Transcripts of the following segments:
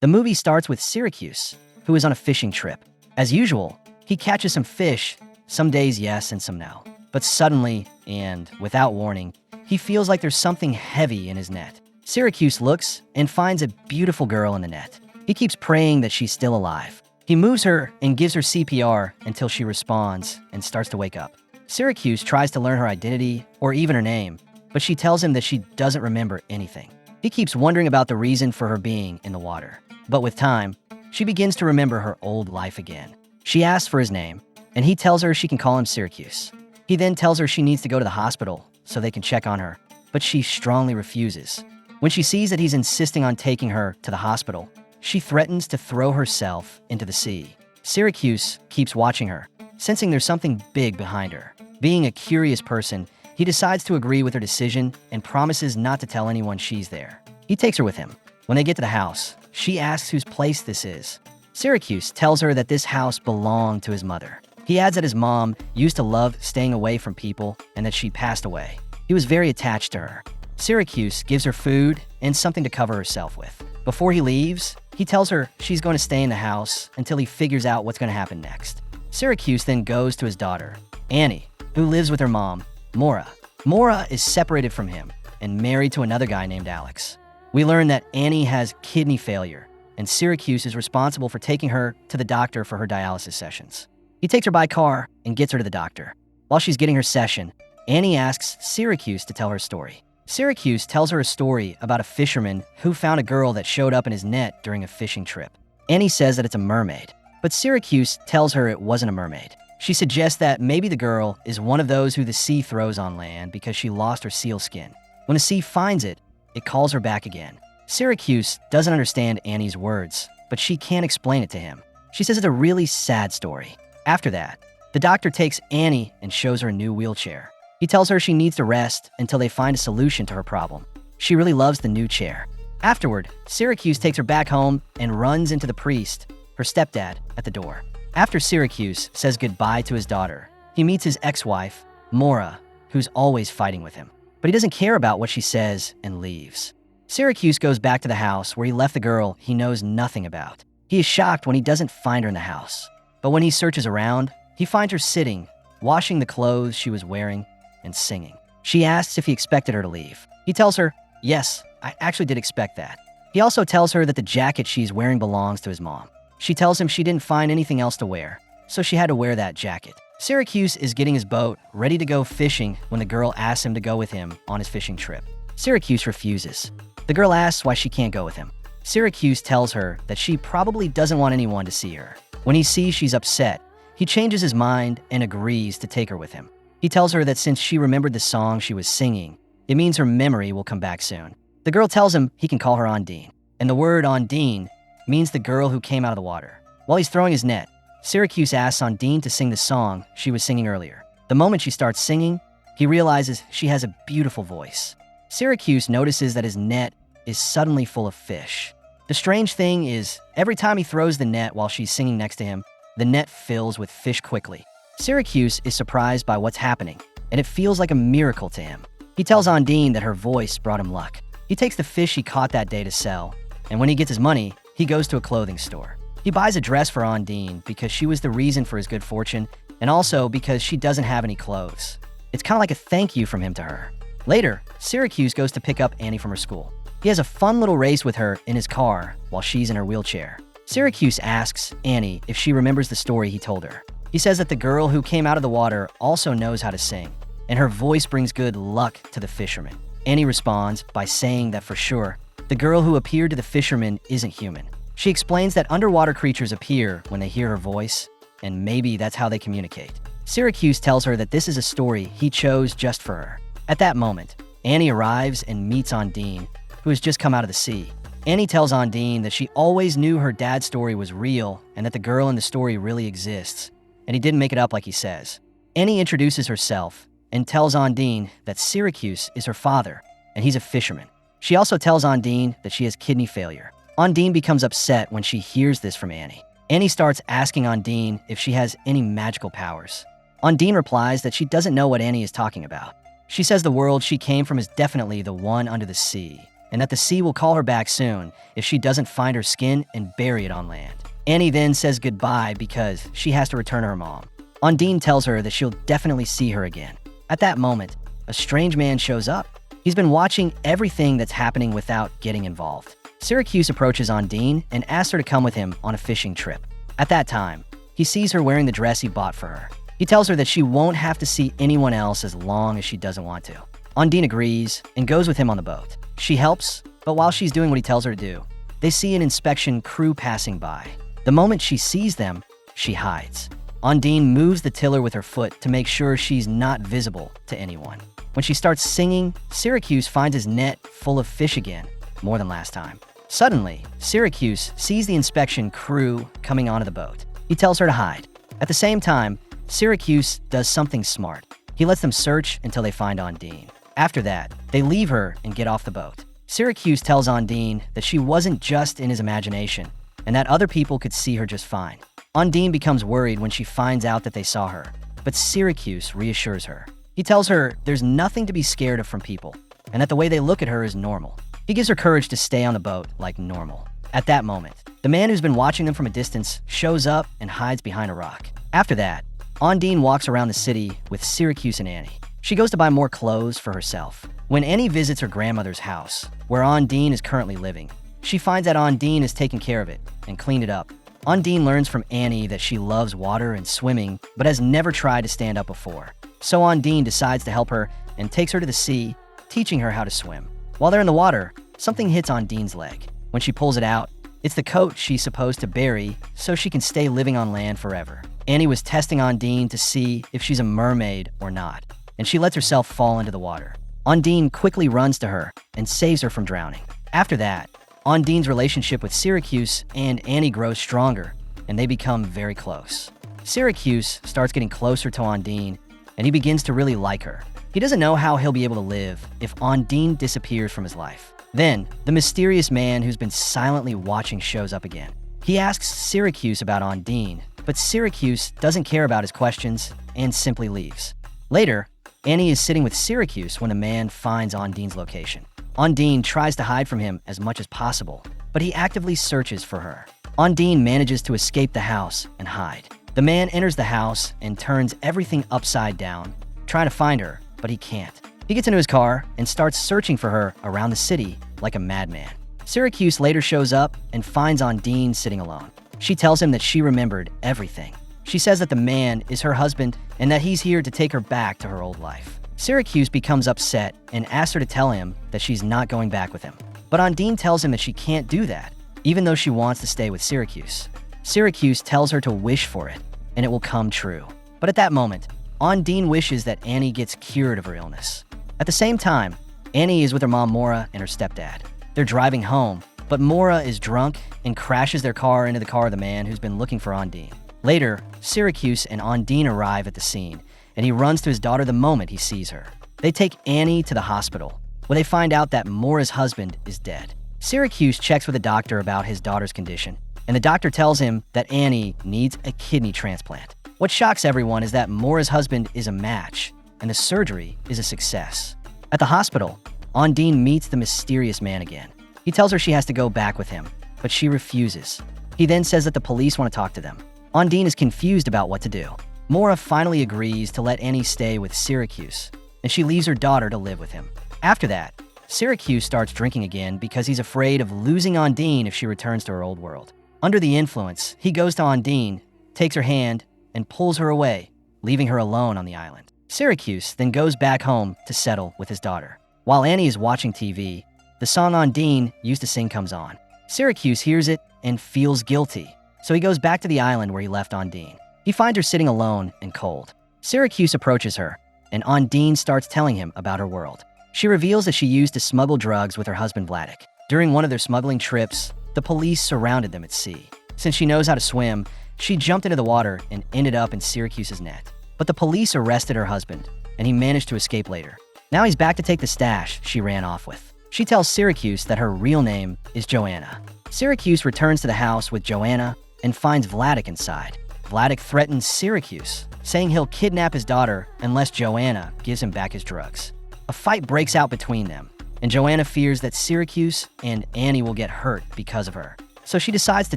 The movie starts with Syracuse, who is on a fishing trip. As usual, he catches some fish, some days yes and some no. But suddenly, and without warning, he feels like there's something heavy in his net. Syracuse looks and finds a beautiful girl in the net. He keeps praying that she's still alive. He moves her and gives her CPR until she responds and starts to wake up. Syracuse tries to learn her identity or even her name, but she tells him that she doesn't remember anything. He keeps wondering about the reason for her being in the water. But with time, she begins to remember her old life again. She asks for his name, and he tells her she can call him Syracuse. He then tells her she needs to go to the hospital so they can check on her, but she strongly refuses. When she sees that he's insisting on taking her to the hospital, she threatens to throw herself into the sea. Syracuse keeps watching her, sensing there's something big behind her. Being a curious person, he decides to agree with her decision and promises not to tell anyone she's there. He takes her with him. When they get to the house, she asks whose place this is. Syracuse tells her that this house belonged to his mother. He adds that his mom used to love staying away from people and that she passed away. He was very attached to her. Syracuse gives her food and something to cover herself with. Before he leaves, he tells her she's going to stay in the house until he figures out what's going to happen next. Syracuse then goes to his daughter, Annie, who lives with her mom, Maura. Maura is separated from him and married to another guy named Alex. We learn that Annie has kidney failure, and Syracuse is responsible for taking her to the doctor for her dialysis sessions. He takes her by car and gets her to the doctor. While she's getting her session, Annie asks Syracuse to tell her story. Syracuse tells her a story about a fisherman who found a girl that showed up in his net during a fishing trip. Annie says that it's a mermaid, but Syracuse tells her it wasn't a mermaid. She suggests that maybe the girl is one of those who the sea throws on land because she lost her seal skin. When the sea finds it, it calls her back again. Syracuse doesn't understand Annie's words, but she can't explain it to him. She says it's a really sad story. After that, the doctor takes Annie and shows her a new wheelchair. He tells her she needs to rest until they find a solution to her problem. She really loves the new chair. Afterward, Syracuse takes her back home and runs into the priest, her stepdad, at the door. After Syracuse says goodbye to his daughter, he meets his ex-wife, Maura, who's always fighting with him. But he doesn't care about what she says and leaves. Syracuse goes back to the house where he left the girl he knows nothing about. He is shocked when he doesn't find her in the house. But when he searches around, he finds her sitting, washing the clothes she was wearing, and singing. She asks if he expected her to leave. He tells her, yes, I actually did expect that. He also tells her that the jacket she's wearing belongs to his mom. She tells him she didn't find anything else to wear, so she had to wear that jacket. Syracuse is getting his boat ready to go fishing when the girl asks him to go with him on his fishing trip. Syracuse refuses. The girl asks why she can't go with him. Syracuse tells her that she probably doesn't want anyone to see her. When he sees she's upset, he changes his mind and agrees to take her with him. He tells her that since she remembered the song she was singing, it means her memory will come back soon. The girl tells him he can call her Ondine, and the word Ondine means the girl who came out of the water. While he's throwing his net, Syracuse asks Ondine to sing the song she was singing earlier. The moment she starts singing, he realizes she has a beautiful voice. Syracuse notices that his net is suddenly full of fish. The strange thing is, every time he throws the net while she's singing next to him, the net fills with fish quickly. Syracuse is surprised by what's happening, and it feels like a miracle to him. He tells Ondine that her voice brought him luck. He takes the fish he caught that day to sell, and when he gets his money, he goes to a clothing store. He buys a dress for Ondine because she was the reason for his good fortune, and also because she doesn't have any clothes. It's kind of like a thank you from him to her. Later, Syracuse goes to pick up Annie from her school. He has a fun little race with her in his car while she's in her wheelchair. Syracuse asks Annie if she remembers the story he told her. He says that the girl who came out of the water also knows how to sing, and her voice brings good luck to the fisherman. Annie responds by saying that for sure, the girl who appeared to the fisherman isn't human. She explains that underwater creatures appear when they hear her voice, and maybe that's how they communicate. Syracuse tells her that this is a story he chose just for her. At that moment, Annie arrives and meets Ondine, who has just come out of the sea. Annie tells Ondine that she always knew her dad's story was real and that the girl in the story really exists, and he didn't make it up like he says. Annie introduces herself and tells Ondine that Syracuse is her father, and he's a fisherman. She also tells Ondine that she has kidney failure. Ondine becomes upset when she hears this from Annie. Annie starts asking Ondine if she has any magical powers. Ondine replies that she doesn't know what Annie is talking about. She says the world she came from is definitely the one under the sea, and that the sea will call her back soon if she doesn't find her skin and bury it on land. Annie then says goodbye because she has to return to her mom. Ondine tells her that she'll definitely see her again. At that moment, a strange man shows up. He's been watching everything that's happening without getting involved. Syracuse approaches Ondine and asks her to come with him on a fishing trip. At that time, he sees her wearing the dress he bought for her. He tells her that she won't have to see anyone else as long as she doesn't want to. Ondine agrees and goes with him on the boat. She helps, but while she's doing what he tells her to do, they see an inspection crew passing by. The moment she sees them, she hides. Ondine moves the tiller with her foot to make sure she's not visible to anyone. When she starts singing, Syracuse finds his net full of fish again, more than last time. Suddenly, Syracuse sees the inspection crew coming onto the boat. He tells her to hide. At the same time, Syracuse does something smart. He lets them search until they find Ondine. After that, they leave her and get off the boat. Syracuse tells Ondine that she wasn't just in his imagination and that other people could see her just fine. Ondine becomes worried when she finds out that they saw her, but Syracuse reassures her. He tells her there's nothing to be scared of from people and that the way they look at her is normal. He gives her courage to stay on the boat like normal. At that moment, the man who's been watching them from a distance shows up and hides behind a rock. After that, Ondine walks around the city with Syracuse and Annie. She goes to buy more clothes for herself. When Annie visits her grandmother's house, where Ondine is currently living, she finds that Ondine has taken care of it and cleaned it up. Ondine learns from Annie that she loves water and swimming, but has never tried to stand up before. So Ondine decides to help her and takes her to the sea, teaching her how to swim. While they're in the water, something hits Ondine's leg. When she pulls it out, it's the coat she's supposed to bury so she can stay living on land forever. Annie was testing Ondine to see if she's a mermaid or not, and she lets herself fall into the water. Ondine quickly runs to her and saves her from drowning. After that, Ondine's relationship with Syracuse and Annie grows stronger, and they become very close. Syracuse starts getting closer to Ondine, and he begins to really like her. He doesn't know how he'll be able to live if Ondine disappears from his life. Then, the mysterious man who's been silently watching shows up again. He asks Syracuse about Ondine, but Syracuse doesn't care about his questions and simply leaves. Later, Annie is sitting with Syracuse when the man finds Ondine's location. Ondine tries to hide from him as much as possible, but he actively searches for her. Ondine manages to escape the house and hide. The man enters the house and turns everything upside down, trying to find her, but he can't. He gets into his car and starts searching for her around the city like a madman. Syracuse later shows up and finds Ondine sitting alone. She tells him that she remembered everything. She says that the man is her husband and that he's here to take her back to her old life. Syracuse becomes upset and asks her to tell him that she's not going back with him. But Ondine tells him that she can't do that, even though she wants to stay with Syracuse. Syracuse tells her to wish for it, and it will come true. But at that moment, Ondine wishes that Annie gets cured of her illness. At the same time, Annie is with her mom Maura and her stepdad. They're driving home, but Maura is drunk and crashes their car into the car of the man who's been looking for Ondine. Later, Syracuse and Ondine arrive at the scene, and he runs to his daughter the moment he sees her. They take Annie to the hospital, where they find out that Maura's husband is dead. Syracuse checks with a doctor about his daughter's condition, and the doctor tells him that Annie needs a kidney transplant. What shocks everyone is that Maura's husband is a match, and the surgery is a success. At the hospital, Ondine meets the mysterious man again. He tells her she has to go back with him, but she refuses. He then says that the police want to talk to them. Ondine is confused about what to do. Maura finally agrees to let Annie stay with Syracuse, and she leaves her daughter to live with him. After that, Syracuse starts drinking again because he's afraid of losing Ondine if she returns to her old world. Under the influence, he goes to Ondine, takes her hand, and pulls her away, leaving her alone on the island. Syracuse then goes back home to settle with his daughter. While Annie is watching TV, the song Ondine used to sing comes on. Syracuse hears it and feels guilty, so he goes back to the island where he left Ondine. He finds her sitting alone and cold. Syracuse approaches her, and Ondine starts telling him about her world. She reveals that she used to smuggle drugs with her husband Vladik. During one of their smuggling trips, the police surrounded them at sea. Since she knows how to swim, she jumped into the water and ended up in Syracuse's net. But the police arrested her husband, and he managed to escape later. Now he's back to take the stash she ran off with. She tells Syracuse that her real name is Joanna. Syracuse returns to the house with Joanna and finds Vladik inside. Vladik threatens Syracuse, saying he'll kidnap his daughter unless Joanna gives him back his drugs. A fight breaks out between them, and Joanna fears that Syracuse and Annie will get hurt because of her. So she decides to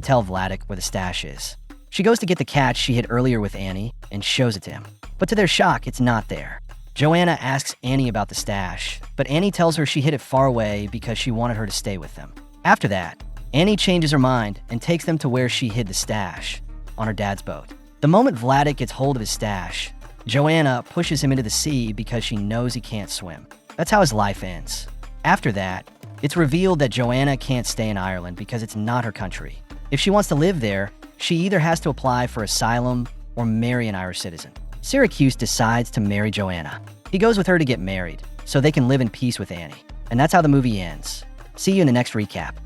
tell Vladik where the stash is. She goes to get the catch she hid earlier with Annie and shows it to him. But to their shock, it's not there. Joanna asks Annie about the stash, but Annie tells her she hid it far away because she wanted her to stay with them. After that, Annie changes her mind and takes them to where she hid the stash, on her dad's boat. The moment Vladik gets hold of his stash, Joanna pushes him into the sea because she knows he can't swim. That's how his life ends. After that, it's revealed that Joanna can't stay in Ireland because it's not her country. If she wants to live there, she either has to apply for asylum or marry an Irish citizen. Syracuse decides to marry Joanna. He goes with her to get married, so they can live in peace with Annie. And that's how the movie ends. See you in the next recap.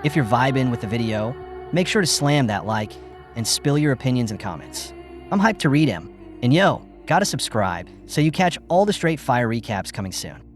If you're vibing with the video, make sure to slam that like and spill your opinions and comments. I'm hyped to read them. And yo, gotta subscribe so you catch all the straight fire recaps coming soon.